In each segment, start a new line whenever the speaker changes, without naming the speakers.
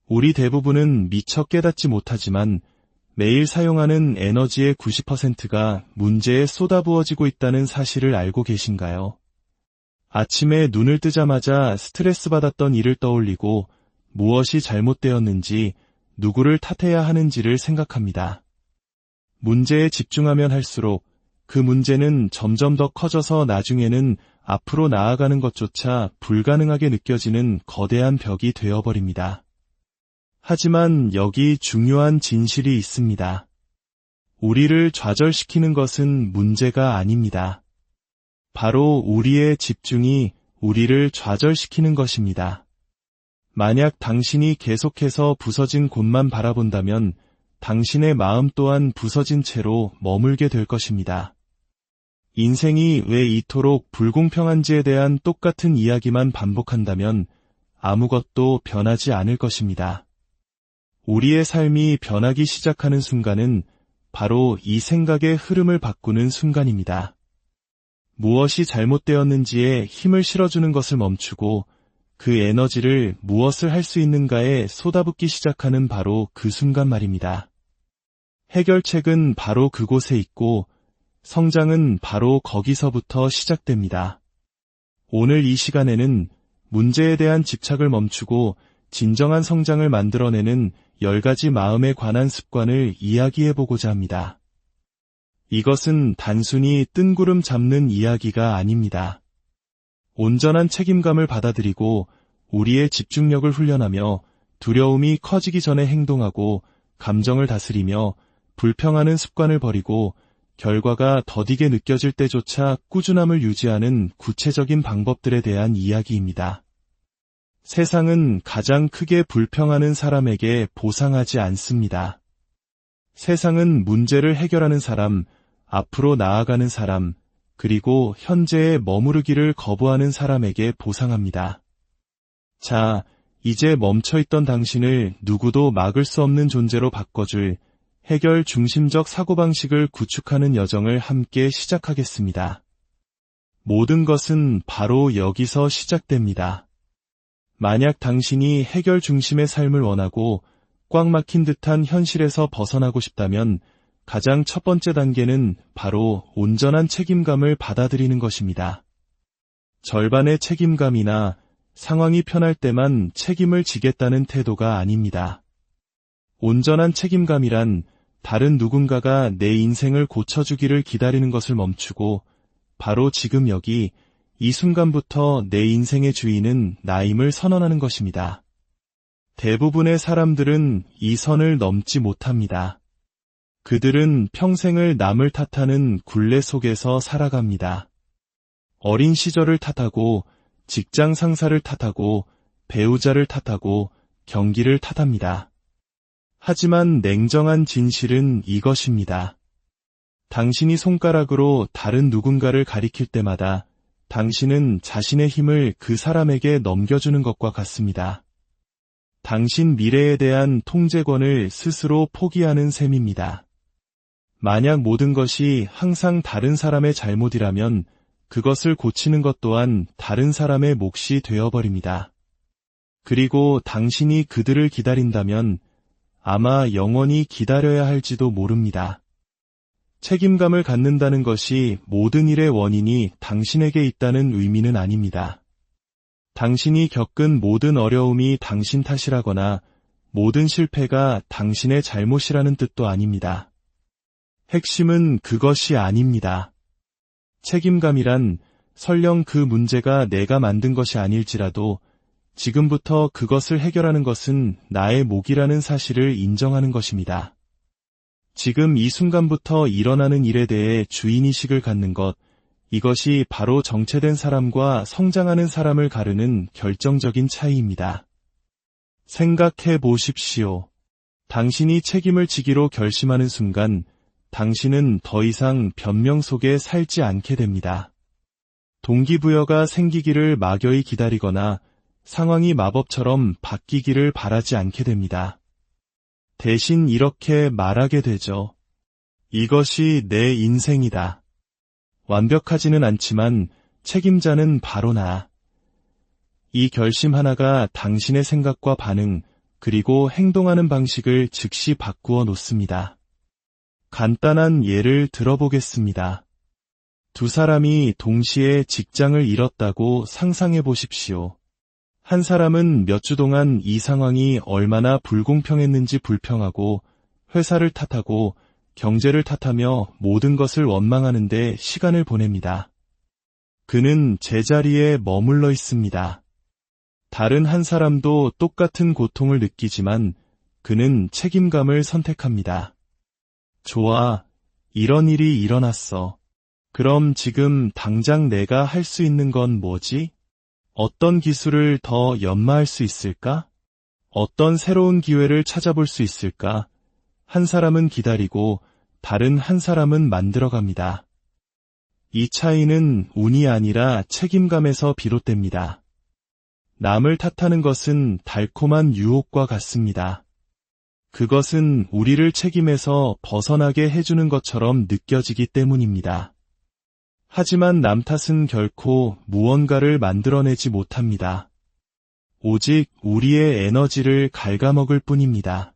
우리 대부분은 미처 깨닫지 못하지만 매일 사용하는 에너지의 90%가 문제에 쏟아부어지고 있다는 사실을 알고 계신가요? 아침에 눈을 뜨자마자 스트레스 받았던 일을 떠올리고 무엇이 잘못되었는지, 누구를 탓해야 하는지를 생각합니다. 문제에 집중하면 할수록 그 문제는 점점 더 커져서 나중에는 앞으로 나아가는 것조차 불가능하게 느껴지는 거대한 벽이 되어버립니다. 하지만 여기 중요한 진실이 있습니다. 우리를 좌절시키는 것은 문제가 아닙니다. 바로 우리의 집중이 우리를 좌절시키는 것입니다. 만약 당신이 계속해서 부서진 곳만 바라본다면 당신의 마음 또한 부서진 채로 머물게 될 것입니다. 인생이 왜 이토록 불공평한지에 대한 똑같은 이야기만 반복한다면 아무것도 변하지 않을 것입니다. 우리의 삶이 변하기 시작하는 순간은 바로 이 생각의 흐름을 바꾸는 순간입니다. 무엇이 잘못되었는지에 힘을 실어주는 것을 멈추고 그 에너지를 무엇을 할 수 있는가에 쏟아붓기 시작하는 바로 그 순간 말입니다. 해결책은 바로 그곳에 있고 성장은 바로 거기서부터 시작됩니다. 오늘 이 시간에는 문제에 대한 집착을 멈추고 진정한 성장을 만들어내는 10가지 마음에 관한 습관을 이야기해보고자 합니다. 이것은 단순히 뜬구름 잡는 이야기가 아닙니다. 온전한 책임감을 받아들이고 우리의 집중력을 훈련하며 두려움이 커지기 전에 행동하고 감정을 다스리며 불평하는 습관을 버리고 결과가 더디게 느껴질 때조차 꾸준함을 유지하는 구체적인 방법들에 대한 이야기입니다. 세상은 가장 크게 불평하는 사람에게 보상하지 않습니다. 세상은 문제를 해결하는 사람, 앞으로 나아가는 사람, 그리고 현재에 머무르기를 거부하는 사람에게 보상합니다. 자, 이제 멈춰있던 당신을 누구도 막을 수 없는 존재로 바꿔줄 해결 중심적 사고방식을 구축하는 여정을 함께 시작하겠습니다. 모든 것은 바로 여기서 시작됩니다. 만약 당신이 해결 중심의 삶을 원하고 꽉 막힌 듯한 현실에서 벗어나고 싶다면 가장 첫 번째 단계는 바로 온전한 책임감을 받아들이는 것입니다. 절반의 책임감이나 상황이 편할 때만 책임을 지겠다는 태도가 아닙니다. 온전한 책임감이란 다른 누군가가 내 인생을 고쳐주기를 기다리는 것을 멈추고 바로 지금 여기 이 순간부터 내 인생의 주인은 나임을 선언하는 것입니다. 대부분의 사람들은 이 선을 넘지 못합니다. 그들은 평생을 남을 탓하는 굴레 속에서 살아갑니다. 어린 시절을 탓하고 직장 상사를 탓하고 배우자를 탓하고 경기를 탓합니다. 하지만 냉정한 진실은 이것입니다. 당신이 손가락으로 다른 누군가를 가리킬 때마다 당신은 자신의 힘을 그 사람에게 넘겨주는 것과 같습니다. 당신 미래에 대한 통제권을 스스로 포기하는 셈입니다. 만약 모든 것이 항상 다른 사람의 잘못이라면 그것을 고치는 것 또한 다른 사람의 몫이 되어버립니다. 그리고 당신이 그들을 기다린다면 아마 영원히 기다려야 할지도 모릅니다. 책임감을 갖는다는 것이 모든 일의 원인이 당신에게 있다는 의미는 아닙니다. 당신이 겪은 모든 어려움이 당신 탓이라거나 모든 실패가 당신의 잘못이라는 뜻도 아닙니다. 핵심은 그것이 아닙니다. 책임감이란 설령 그 문제가 내가 만든 것이 아닐지라도 지금부터 그것을 해결하는 것은 나의 몫이라는 사실을 인정하는 것입니다. 지금 이 순간부터 일어나는 일에 대해 주인의식을 갖는 것, 이것이 바로 정체된 사람과 성장하는 사람을 가르는 결정적인 차이입니다. 생각해 보십시오. 당신이 책임을 지기로 결심하는 순간 당신은 더 이상 변명 속에 살지 않게 됩니다. 동기부여가 생기기를 막연히 기다리거나 상황이 마법처럼 바뀌기를 바라지 않게 됩니다. 대신 이렇게 말하게 되죠. 이것이 내 인생이다. 완벽하지는 않지만 책임자는 바로 나. 이 결심 하나가 당신의 생각과 반응, 그리고 행동하는 방식을 즉시 바꾸어 놓습니다. 간단한 예를 들어보겠습니다. 두 사람이 동시에 직장을 잃었다고 상상해 보십시오. 한 사람은 몇 주 동안 이 상황이 얼마나 불공평했는지 불평하고 회사를 탓하고 경제를 탓하며 모든 것을 원망하는데 시간을 보냅니다. 그는 제자리에 머물러 있습니다. 다른 한 사람도 똑같은 고통을 느끼지만 그는 책임감을 선택합니다. 좋아, 이런 일이 일어났어. 그럼 지금 당장 내가 할 수 있는 건 뭐지? 어떤 기술을 더 연마할 수 있을까? 어떤 새로운 기회를 찾아볼 수 있을까? 한 사람은 기다리고 다른 한 사람은 만들어갑니다. 이 차이는 운이 아니라 책임감에서 비롯됩니다. 남을 탓하는 것은 달콤한 유혹과 같습니다. 그것은 우리를 책임에서 벗어나게 해주는 것처럼 느껴지기 때문입니다. 하지만 남 탓은 결코 무언가를 만들어내지 못합니다. 오직 우리의 에너지를 갉아먹을 뿐입니다.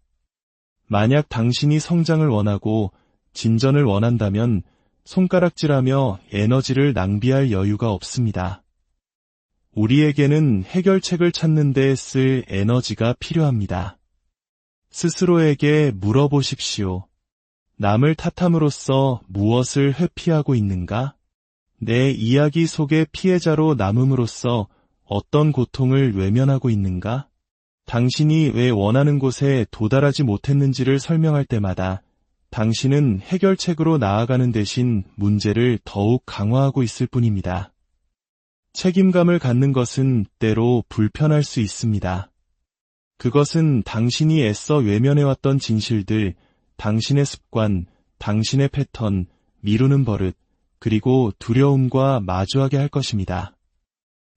만약 당신이 성장을 원하고 진전을 원한다면 손가락질하며 에너지를 낭비할 여유가 없습니다. 우리에게는 해결책을 찾는 데 쓸 에너지가 필요합니다. 스스로에게 물어보십시오. 남을 탓함으로써 무엇을 회피하고 있는가? 내 이야기 속의 피해자로 남음으로써 어떤 고통을 외면하고 있는가? 당신이 왜 원하는 곳에 도달하지 못했는지를 설명할 때마다 당신은 해결책으로 나아가는 대신 문제를 더욱 강화하고 있을 뿐입니다. 책임감을 갖는 것은 때로 불편할 수 있습니다. 그것은 당신이 애써 외면해왔던 진실들, 당신의 습관, 당신의 패턴, 미루는 버릇, 그리고 두려움과 마주하게 할 것입니다.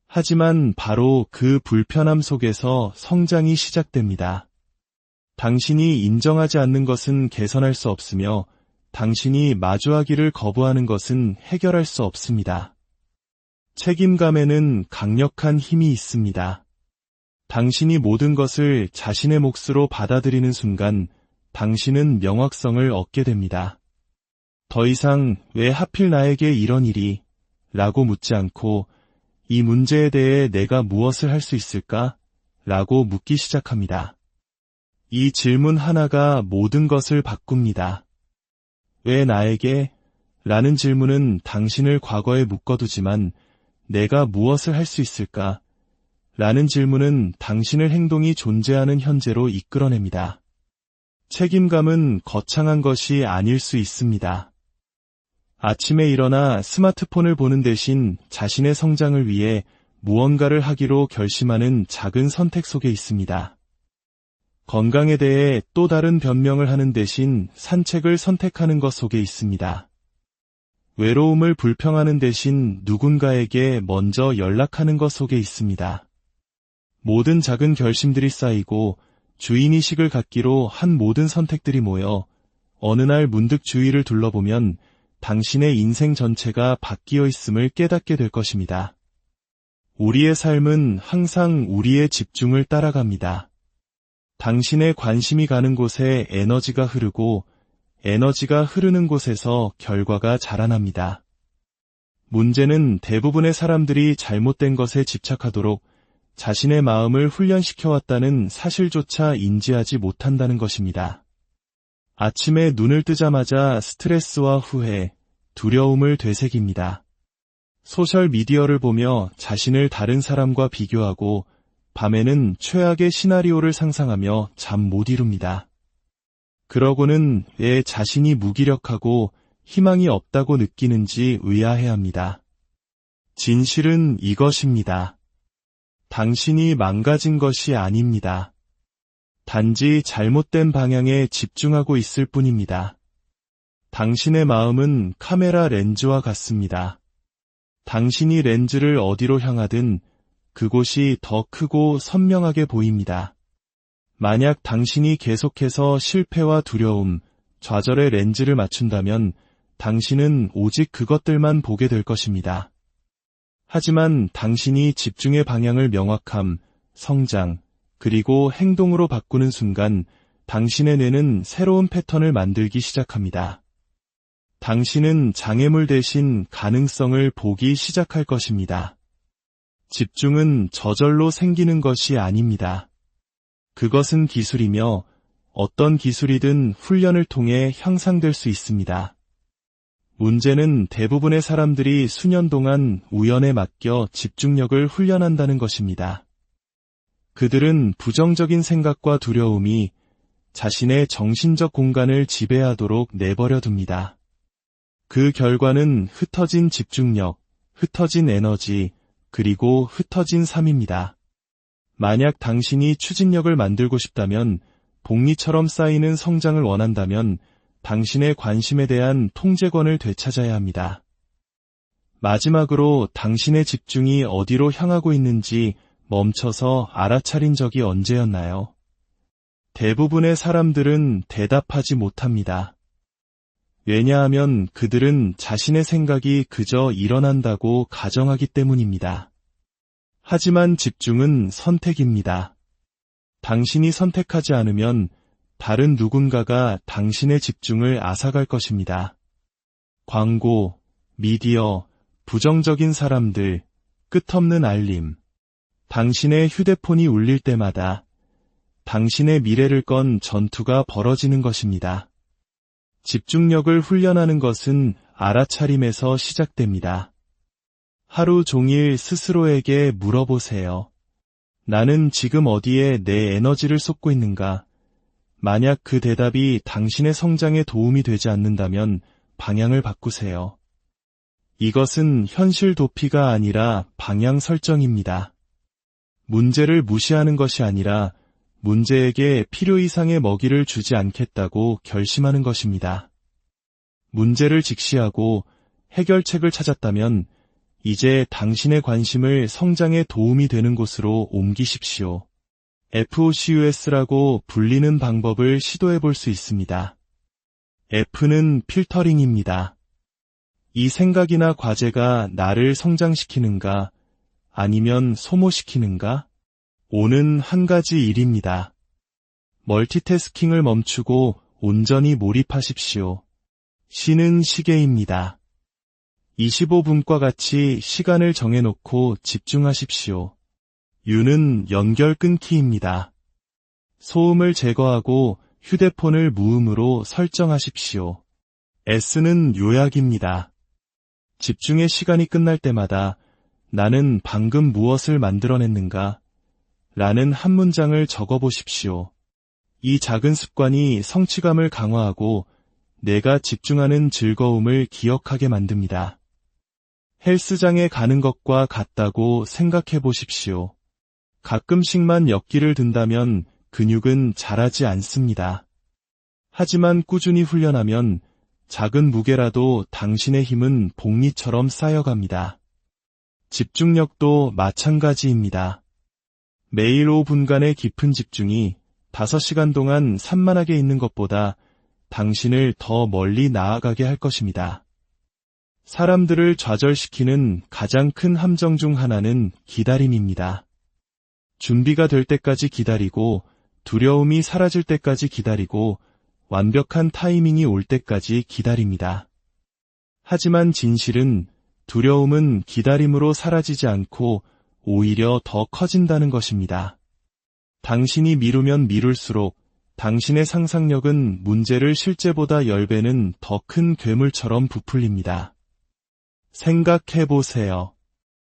하지만 바로 그 불편함 속에서 성장이 시작됩니다. 당신이 인정하지 않는 것은 개선할 수 없으며 당신이 마주하기를 거부하는 것은 해결할 수 없습니다. 책임감에는 강력한 힘이 있습니다. 당신이 모든 것을 자신의 몫으로 받아들이는 순간 당신은 명확성을 얻게 됩니다. 더 이상 왜 하필 나에게 이런 일이? 라고 묻지 않고 이 문제에 대해 내가 무엇을 할 수 있을까? 라고 묻기 시작합니다. 이 질문 하나가 모든 것을 바꿉니다. 왜 나에게? 라는 질문은 당신을 과거에 묶어두지만 내가 무엇을 할 수 있을까? 라는 질문은 당신의 행동이 존재하는 현재로 이끌어냅니다. 책임감은 거창한 것이 아닐 수 있습니다. 아침에 일어나 스마트폰을 보는 대신 자신의 성장을 위해 무언가를 하기로 결심하는 작은 선택 속에 있습니다. 건강에 대해 또 다른 변명을 하는 대신 산책을 선택하는 것 속에 있습니다. 외로움을 불평하는 대신 누군가에게 먼저 연락하는 것 속에 있습니다. 모든 작은 결심들이 쌓이고 주인의식을 갖기로 한 모든 선택들이 모여 어느 날 문득 주위를 둘러보면 당신의 인생 전체가 바뀌어 있음을 깨닫게 될 것입니다. 우리의 삶은 항상 우리의 집중을 따라갑니다. 당신의 관심이 가는 곳에 에너지가 흐르고 에너지가 흐르는 곳에서 결과가 자라납니다. 문제는 대부분의 사람들이 잘못된 것에 집착하도록 자신의 마음을 훈련시켜왔다는 사실조차 인지하지 못한다는 것입니다. 아침에 눈을 뜨자마자 스트레스와 후회, 두려움을 되새깁니다. 소셜미디어를 보며 자신을 다른 사람과 비교하고 밤에는 최악의 시나리오를 상상하며 잠 못 이룹니다. 그러고는 왜 자신이 무기력하고 희망이 없다고 느끼는지 의아해합니다. 진실은 이것입니다. 당신이 망가진 것이 아닙니다. 단지 잘못된 방향에 집중하고 있을 뿐입니다. 당신의 마음은 카메라 렌즈와 같습니다. 당신이 렌즈를 어디로 향하든 그곳이 더 크고 선명하게 보입니다. 만약 당신이 계속해서 실패와 두려움, 좌절의 렌즈를 맞춘다면 당신은 오직 그것들만 보게 될 것입니다. 하지만 당신이 집중의 방향을 명확함, 성장, 그리고 행동으로 바꾸는 순간 당신의 뇌는 새로운 패턴을 만들기 시작합니다. 당신은 장애물 대신 가능성을 보기 시작할 것입니다. 집중은 저절로 생기는 것이 아닙니다. 그것은 기술이며 어떤 기술이든 훈련을 통해 향상될 수 있습니다. 문제는 대부분의 사람들이 수년 동안 우연에 맡겨 집중력을 훈련한다는 것입니다. 그들은 부정적인 생각과 두려움이 자신의 정신적 공간을 지배하도록 내버려 둡니다. 그 결과는 흩어진 집중력, 흩어진 에너지, 그리고 흩어진 삶입니다. 만약 당신이 추진력을 만들고 싶다면, 복리처럼 쌓이는 성장을 원한다면 당신의 관심에 대한 통제권을 되찾아야 합니다. 마지막으로 당신의 집중이 어디로 향하고 있는지 멈춰서 알아차린 적이 언제였나요? 대부분의 사람들은 대답하지 못합니다. 왜냐하면 그들은 자신의 생각이 그저 일어난다고 가정하기 때문입니다. 하지만 집중은 선택입니다. 당신이 선택하지 않으면 다른 누군가가 당신의 집중을 앗아갈 것입니다. 광고, 미디어, 부정적인 사람들, 끝없는 알림. 당신의 휴대폰이 울릴 때마다 당신의 미래를 건 전투가 벌어지는 것입니다. 집중력을 훈련하는 것은 알아차림에서 시작됩니다. 하루 종일 스스로에게 물어보세요. 나는 지금 어디에 내 에너지를 쏟고 있는가? 만약 그 대답이 당신의 성장에 도움이 되지 않는다면 방향을 바꾸세요. 이것은 현실 도피가 아니라 방향 설정입니다. 문제를 무시하는 것이 아니라 문제에게 필요 이상의 먹이를 주지 않겠다고 결심하는 것입니다. 문제를 직시하고 해결책을 찾았다면 이제 당신의 관심을 성장에 도움이 되는 곳으로 옮기십시오. FOCUS라고 불리는 방법을 시도해 볼 수 있습니다. F는 필터링입니다. 이 생각이나 과제가 나를 성장시키는가 아니면 소모시키는가? O는 한 가지 일입니다. 멀티태스킹을 멈추고 온전히 몰입하십시오. C는 시계입니다. 25분과 같이 시간을 정해놓고 집중하십시오. U는 연결 끊기입니다. 소음을 제거하고 휴대폰을 무음으로 설정하십시오. S는 요약입니다. 집중의 시간이 끝날 때마다 나는 방금 무엇을 만들어냈는가? 라는 한 문장을 적어보십시오. 이 작은 습관이 성취감을 강화하고 내가 집중하는 즐거움을 기억하게 만듭니다. 헬스장에 가는 것과 같다고 생각해 보십시오. 가끔씩만 역기를 든다면 근육은 자라지 않습니다. 하지만 꾸준히 훈련하면 작은 무게라도 당신의 힘은 복리처럼 쌓여갑니다. 집중력도 마찬가지입니다. 매일 5분간의 깊은 집중이 5시간 동안 산만하게 있는 것보다 당신을 더 멀리 나아가게 할 것입니다. 사람들을 좌절시키는 가장 큰 함정 중 하나는 기다림입니다. 준비가 될 때까지 기다리고 두려움이 사라질 때까지 기다리고 완벽한 타이밍이 올 때까지 기다립니다. 하지만 진실은 두려움은 기다림으로 사라지지 않고 오히려 더 커진다는 것입니다. 당신이 미루면 미룰수록 당신의 상상력은 문제를 실제보다 10배는 더 큰 괴물처럼 부풀립니다. 생각해보세요.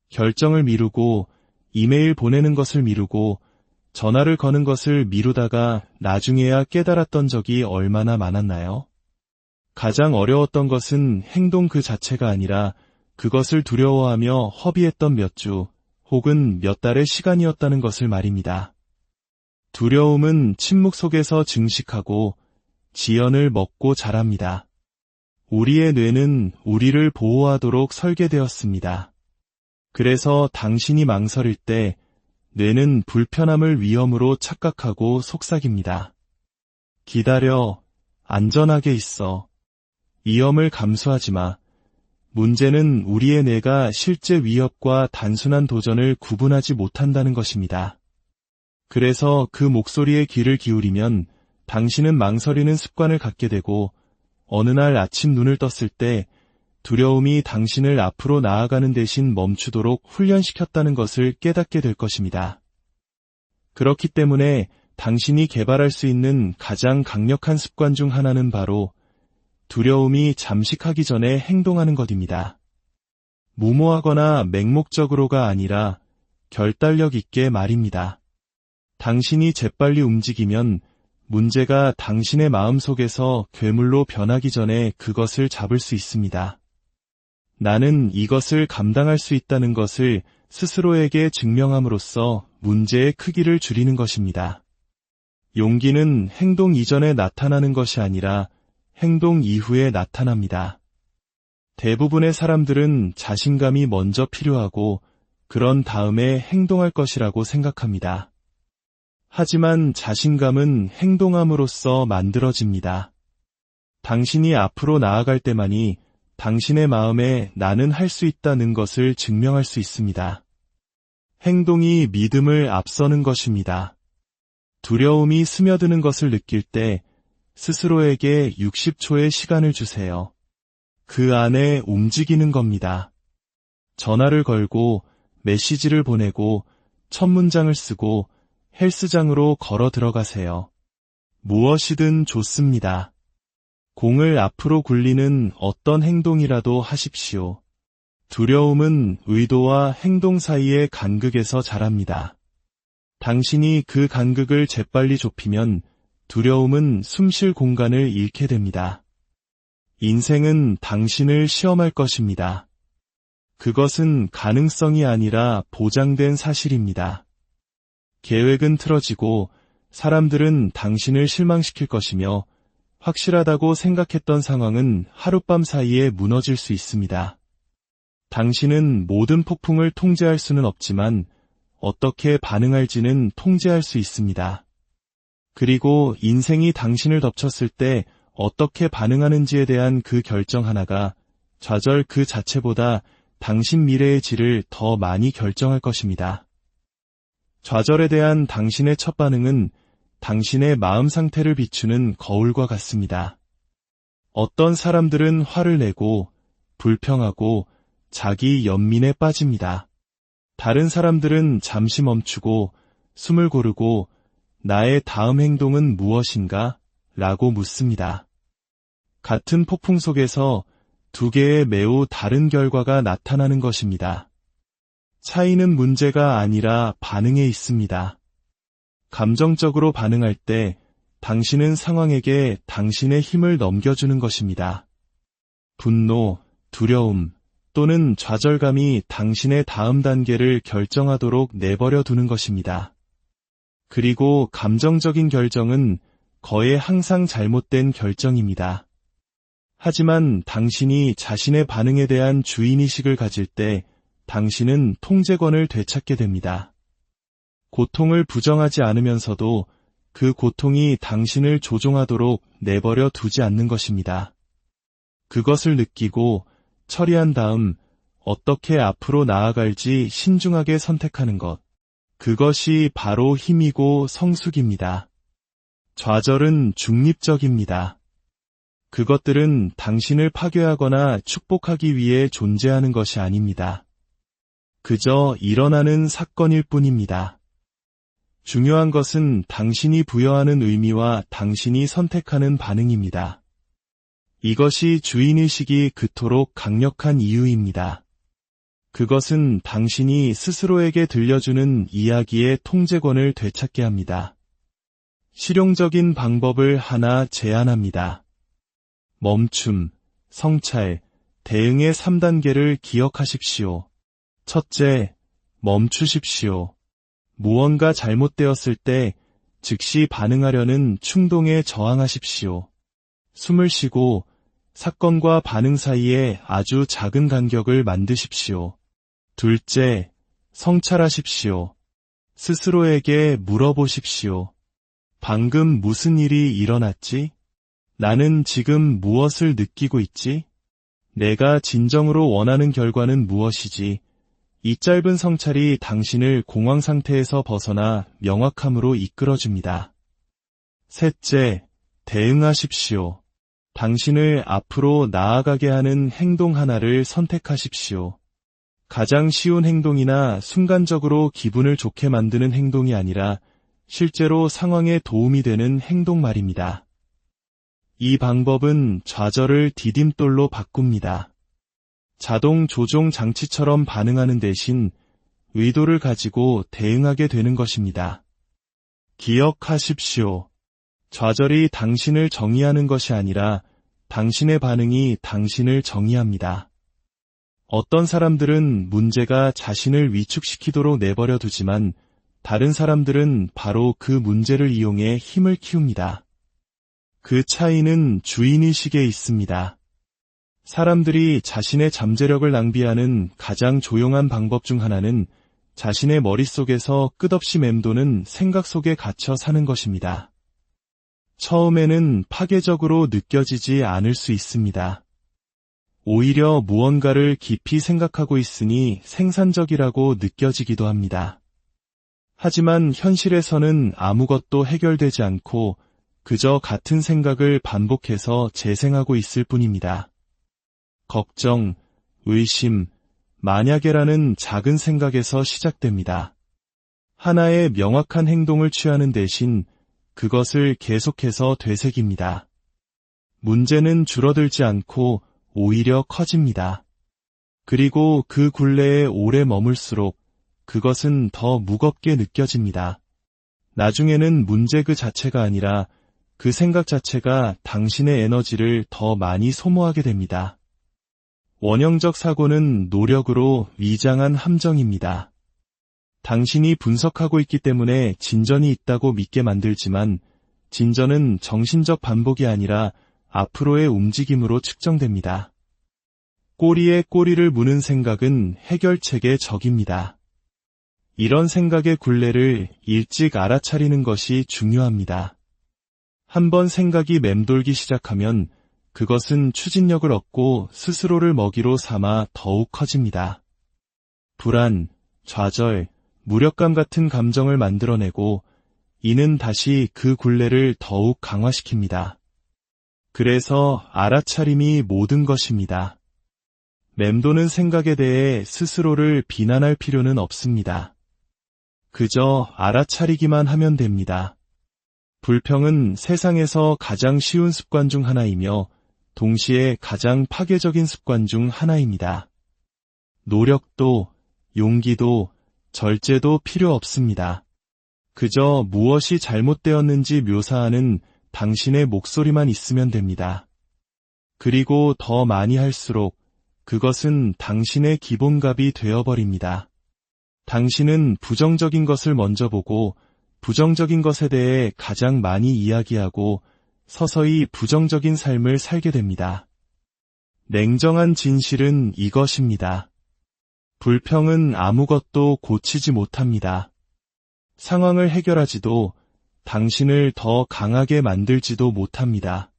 결정을 미루고 이메일 보내는 것을 미루고 전화를 거는 것을 미루다가 나중에야 깨달았던 적이 얼마나 많았나요? 가장 어려웠던 것은 행동 그 자체가 아니라 그것을 두려워하며 허비했던 몇 주 혹은 몇 달의 시간이었다는 것을 말입니다. 두려움은 침묵 속에서 증식하고 지연을 먹고 자랍니다. 우리의 뇌는 우리를 보호하도록 설계되었습니다. 그래서 당신이 망설일 때 뇌는 불편함을 위험으로 착각하고 속삭입니다. 기다려, 안전하게 있어. 위험을 감수하지 마. 문제는 우리의 뇌가 실제 위협과 단순한 도전을 구분하지 못한다는 것입니다. 그래서 그 목소리에 귀를 기울이면 당신은 망설이는 습관을 갖게 되고 어느 날 아침 눈을 떴을 때 두려움이 당신을 앞으로 나아가는 대신 멈추도록 훈련시켰다는 것을 깨닫게 될 것입니다. 그렇기 때문에 당신이 개발할 수 있는 가장 강력한 습관 중 하나는 바로 두려움이 잠식하기 전에 행동하는 것입니다. 무모하거나 맹목적으로가 아니라 결단력 있게 말입니다. 당신이 재빨리 움직이면 문제가 당신의 마음속에서 괴물로 변하기 전에 그것을 잡을 수 있습니다. 나는 이것을 감당할 수 있다는 것을 스스로에게 증명함으로써 문제의 크기를 줄이는 것입니다. 용기는 행동 이전에 나타나는 것이 아니라 행동 이후에 나타납니다. 대부분의 사람들은 자신감이 먼저 필요하고 그런 다음에 행동할 것이라고 생각합니다. 하지만 자신감은 행동함으로써 만들어집니다. 당신이 앞으로 나아갈 때만이 당신의 마음에 나는 할 수 있다는 것을 증명할 수 있습니다. 행동이 믿음을 앞서는 것입니다. 두려움이 스며드는 것을 느낄 때 스스로에게 60초의 시간을 주세요. 그 안에 움직이는 겁니다. 전화를 걸고 메시지를 보내고 첫 문장을 쓰고 헬스장으로 걸어 들어가세요. 무엇이든 좋습니다. 공을 앞으로 굴리는 어떤 행동이라도 하십시오. 두려움은 의도와 행동 사이의 간극에서 자랍니다. 당신이 그 간극을 재빨리 좁히면 두려움은 숨쉴 공간을 잃게 됩니다. 인생은 당신을 시험할 것입니다. 그것은 가능성이 아니라 보장된 사실입니다. 계획은 틀어지고 사람들은 당신을 실망시킬 것이며 확실하다고 생각했던 상황은 하룻밤 사이에 무너질 수 있습니다. 당신은 모든 폭풍을 통제할 수는 없지만 어떻게 반응할지는 통제할 수 있습니다. 그리고 인생이 당신을 덮쳤을 때 어떻게 반응하는지에 대한 그 결정 하나가 좌절 그 자체보다 당신 미래의 질을 더 많이 결정할 것입니다. 좌절에 대한 당신의 첫 반응은 당신의 마음 상태를 비추는 거울과 같습니다. 어떤 사람들은 화를 내고 불평하고 자기 연민에 빠집니다. 다른 사람들은 잠시 멈추고 숨을 고르고 나의 다음 행동은 무엇인가? 라고 묻습니다. 같은 폭풍 속에서 두 개의 매우 다른 결과가 나타나는 것입니다. 차이는 문제가 아니라 반응에 있습니다. 감정적으로 반응할 때 당신은 상황에게 당신의 힘을 넘겨주는 것입니다. 분노, 두려움 또는 좌절감이 당신의 다음 단계를 결정하도록 내버려 두는 것입니다. 그리고 감정적인 결정은 거의 항상 잘못된 결정입니다. 하지만 당신이 자신의 반응에 대한 주인의식을 가질 때 당신은 통제권을 되찾게 됩니다. 고통을 부정하지 않으면서도 그 고통이 당신을 조종하도록 내버려 두지 않는 것입니다. 그것을 느끼고 처리한 다음 어떻게 앞으로 나아갈지 신중하게 선택하는 것. 그것이 바로 힘이고 성숙입니다. 좌절은 중립적입니다. 그것들은 당신을 파괴하거나 축복하기 위해 존재하는 것이 아닙니다. 그저 일어나는 사건일 뿐입니다. 중요한 것은 당신이 부여하는 의미와 당신이 선택하는 반응입니다. 이것이 주인의식이 그토록 강력한 이유입니다. 그것은 당신이 스스로에게 들려주는 이야기의 통제권을 되찾게 합니다. 실용적인 방법을 하나 제안합니다. 멈춤, 성찰, 대응의 3단계를 기억하십시오. 첫째, 멈추십시오. 무언가 잘못되었을 때 즉시 반응하려는 충동에 저항하십시오. 숨을 쉬고 사건과 반응 사이에 아주 작은 간격을 만드십시오. 둘째, 성찰하십시오. 스스로에게 물어보십시오. 방금 무슨 일이 일어났지? 나는 지금 무엇을 느끼고 있지? 내가 진정으로 원하는 결과는 무엇이지? 이 짧은 성찰이 당신을 공황 상태에서 벗어나 명확함으로 이끌어줍니다. 셋째, 대응하십시오. 당신을 앞으로 나아가게 하는 행동 하나를 선택하십시오. 가장 쉬운 행동이나 순간적으로 기분을 좋게 만드는 행동이 아니라 실제로 상황에 도움이 되는 행동 말입니다. 이 방법은 좌절을 디딤돌로 바꿉니다. 자동 조종 장치처럼 반응하는 대신 의도를 가지고 대응하게 되는 것입니다. 기억하십시오. 좌절이 당신을 정의하는 것이 아니라 당신의 반응이 당신을 정의합니다. 어떤 사람들은 문제가 자신을 위축시키도록 내버려 두지만 다른 사람들은 바로 그 문제를 이용해 힘을 키웁니다. 그 차이는 주인의식에 있습니다. 사람들이 자신의 잠재력을 낭비하는 가장 조용한 방법 중 하나는 자신의 머릿속에서 끝없이 맴도는 생각 속에 갇혀 사는 것입니다. 처음에는 파괴적으로 느껴지지 않을 수 있습니다. 오히려 무언가를 깊이 생각하고 있으니 생산적이라고 느껴지기도 합니다. 하지만 현실에서는 아무것도 해결되지 않고 그저 같은 생각을 반복해서 재생하고 있을 뿐입니다. 걱정, 의심, 만약에라는 작은 생각에서 시작됩니다. 하나의 명확한 행동을 취하는 대신 그것을 계속해서 되새깁니다. 문제는 줄어들지 않고 오히려 커집니다. 그리고 그 굴레에 오래 머물수록 그것은 더 무겁게 느껴집니다. 나중에는 문제 그 자체가 아니라 그 생각 자체가 당신의 에너지를 더 많이 소모하게 됩니다. 원형적 사고는 노력으로 위장한 함정입니다. 당신이 분석하고 있기 때문에 진전이 있다고 믿게 만들지만 진전은 정신적 반복이 아니라 앞으로의 움직임으로 측정됩니다. 꼬리에 꼬리를 무는 생각은 해결책의 적입니다. 이런 생각의 굴레를 일찍 알아차리는 것이 중요합니다. 한번 생각이 맴돌기 시작하면 그것은 추진력을 얻고 스스로를 먹이로 삼아 더욱 커집니다. 불안, 좌절, 무력감 같은 감정을 만들어내고 이는 다시 그 굴레를 더욱 강화시킵니다. 그래서 알아차림이 모든 것입니다. 맴도는 생각에 대해 스스로를 비난할 필요는 없습니다. 그저 알아차리기만 하면 됩니다. 불평은 세상에서 가장 쉬운 습관 중 하나이며 동시에 가장 파괴적인 습관 중 하나입니다. 노력도, 용기도, 절제도 필요 없습니다. 그저 무엇이 잘못되었는지 묘사하는 당신의 목소리만 있으면 됩니다. 그리고 더 많이 할수록 그것은 당신의 기본값이 되어버립니다. 당신은 부정적인 것을 먼저 보고 부정적인 것에 대해 가장 많이 이야기하고 서서히 부정적인 삶을 살게 됩니다. 냉정한 진실은 이것입니다. 불평은 아무것도 고치지 못합니다. 상황을 해결하지도 당신을 더 강하게 만들지도 못합니다.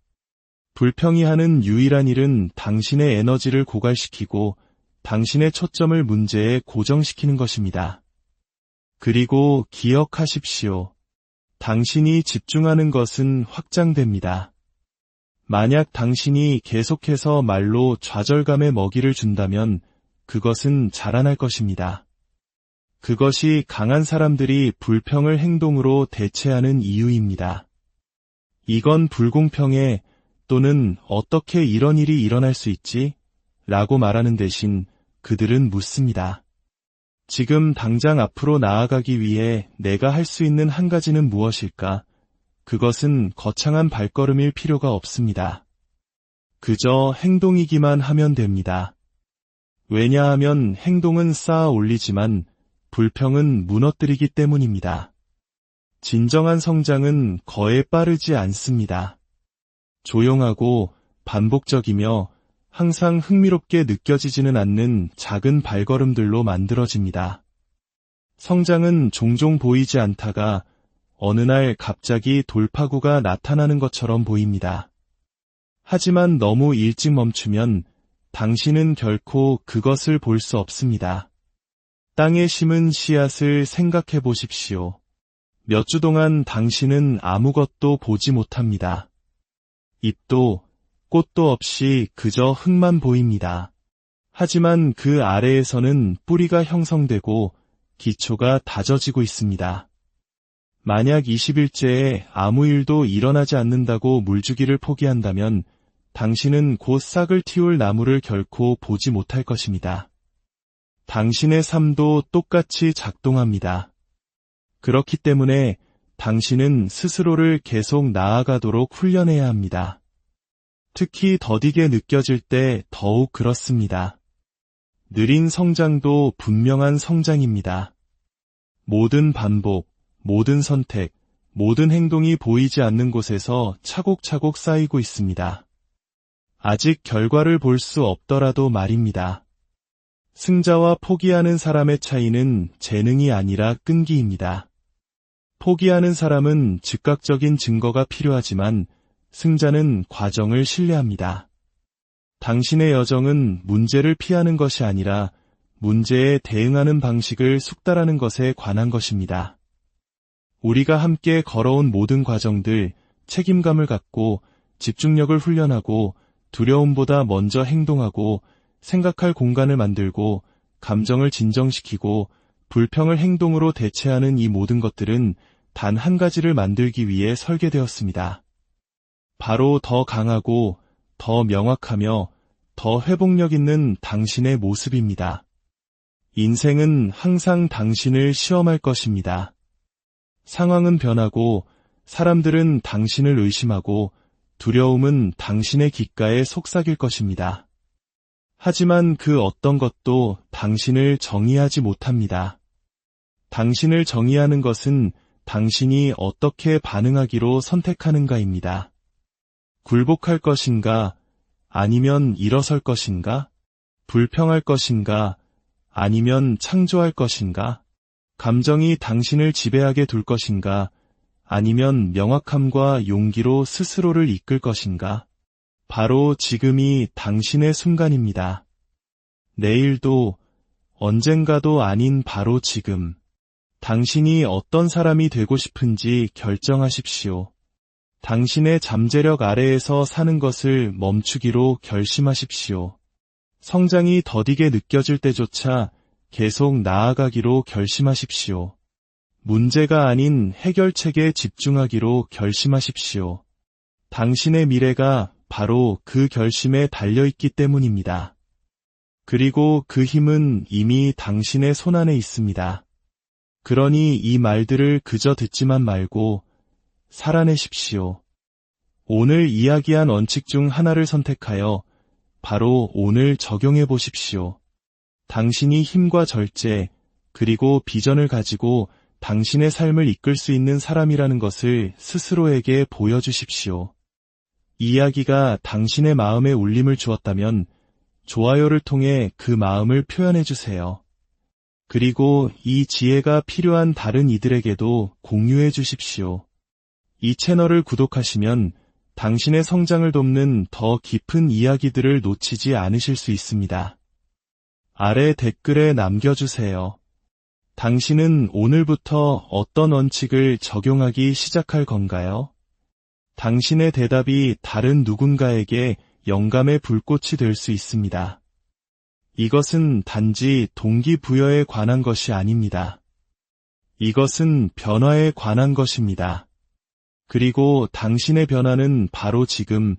불평이 하는 유일한 일은 당신의 에너지를 고갈시키고 당신의 초점을 문제에 고정시키는 것입니다. 그리고 기억하십시오. 당신이 집중하는 것은 확장됩니다. 만약 당신이 계속해서 말로 좌절감에 먹이를 준다면 그것은 자라날 것입니다. 그것이 강한 사람들이 불평을 행동으로 대체하는 이유입니다. 이건 불공평해 또는 어떻게 이런 일이 일어날 수 있지? 라고 말하는 대신 그들은 묻습니다. 지금 당장 앞으로 나아가기 위해 내가 할 수 있는 한 가지는 무엇일까? 그것은 거창한 발걸음일 필요가 없습니다. 그저 행동이기만 하면 됩니다. 왜냐하면 행동은 쌓아 올리지만 불평은 무너뜨리기 때문입니다. 진정한 성장은 거에 빠르지 않습니다. 조용하고 반복적이며 항상 흥미롭게 느껴지지는 않는 작은 발걸음들로 만들어집니다. 성장은 종종 보이지 않다가 어느 날 갑자기 돌파구가 나타나는 것처럼 보입니다. 하지만 너무 일찍 멈추면 당신은 결코 그것을 볼 수 없습니다. 땅에 심은 씨앗을 생각해 보십시오. 몇 주 동안 당신은 아무것도 보지 못합니다. 잎도 꽃도 없이 그저 흙만 보입니다. 하지만 그 아래에서는 뿌리가 형성되고 기초가 다져지고 있습니다. 만약 20일째에 아무 일도 일어나지 않는다고 물주기를 포기한다면 당신은 곧 싹을 틔울 나무를 결코 보지 못할 것입니다. 당신의 삶도 똑같이 작동합니다. 그렇기 때문에 당신은 스스로를 계속 나아가도록 훈련해야 합니다. 특히 더디게 느껴질 때 더욱 그렇습니다. 느린 성장도 분명한 성장입니다. 모든 반복, 모든 선택, 모든 행동이 보이지 않는 곳에서 차곡차곡 쌓이고 있습니다. 아직 결과를 볼 수 없더라도 말입니다. 승자와 포기하는 사람의 차이는 재능이 아니라 끈기입니다. 포기하는 사람은 즉각적인 증거가 필요하지만 승자는 과정을 신뢰합니다. 당신의 여정은 문제를 피하는 것이 아니라 문제에 대응하는 방식을 숙달하는 것에 관한 것입니다. 우리가 함께 걸어온 모든 과정들, 책임감을 갖고 집중력을 훈련하고 두려움보다 먼저 행동하고 생각할 공간을 만들고 감정을 진정시키고 불평을 행동으로 대체하는 이 모든 것들은 단 한 가지를 만들기 위해 설계되었습니다. 바로 더 강하고 더 명확하며 더 회복력 있는 당신의 모습입니다. 인생은 항상 당신을 시험할 것입니다. 상황은 변하고 사람들은 당신을 의심하고 두려움은 당신의 귓가에 속삭일 것입니다. 하지만 그 어떤 것도 당신을 정의하지 못합니다. 당신을 정의하는 것은 당신이 어떻게 반응하기로 선택하는가입니다. 굴복할 것인가, 아니면 일어설 것인가, 불평할 것인가, 아니면 창조할 것인가, 감정이 당신을 지배하게 둘 것인가, 아니면 명확함과 용기로 스스로를 이끌 것인가. 바로 지금이 당신의 순간입니다. 내일도 언젠가도 아닌 바로 지금. 당신이 어떤 사람이 되고 싶은지 결정하십시오. 당신의 잠재력 아래에서 사는 것을 멈추기로 결심하십시오. 성장이 더디게 느껴질 때조차 계속 나아가기로 결심하십시오. 문제가 아닌 해결책에 집중하기로 결심하십시오. 당신의 미래가 바로 그 결심에 달려있기 때문입니다. 그리고 그 힘은 이미 당신의 손안에 있습니다. 그러니 이 말들을 그저 듣지만 말고 살아내십시오. 오늘 이야기한 원칙 중 하나를 선택하여 바로 오늘 적용해 보십시오. 당신이 힘과 절제, 그리고 비전을 가지고 당신의 삶을 이끌 수 있는 사람이라는 것을 스스로에게 보여주십시오. 이 이야기가 당신의 마음에 울림을 주었다면 좋아요를 통해 그 마음을 표현해 주세요. 그리고 이 지혜가 필요한 다른 이들에게도 공유해 주십시오. 이 채널을 구독하시면 당신의 성장을 돕는 더 깊은 이야기들을 놓치지 않으실 수 있습니다. 아래 댓글에 남겨주세요. 당신은 오늘부터 어떤 원칙을 적용하기 시작할 건가요? 당신의 대답이 다른 누군가에게 영감의 불꽃이 될 수 있습니다. 이것은 단지 동기부여에 관한 것이 아닙니다. 이것은 변화에 관한 것입니다. 그리고 당신의 변화는 바로 지금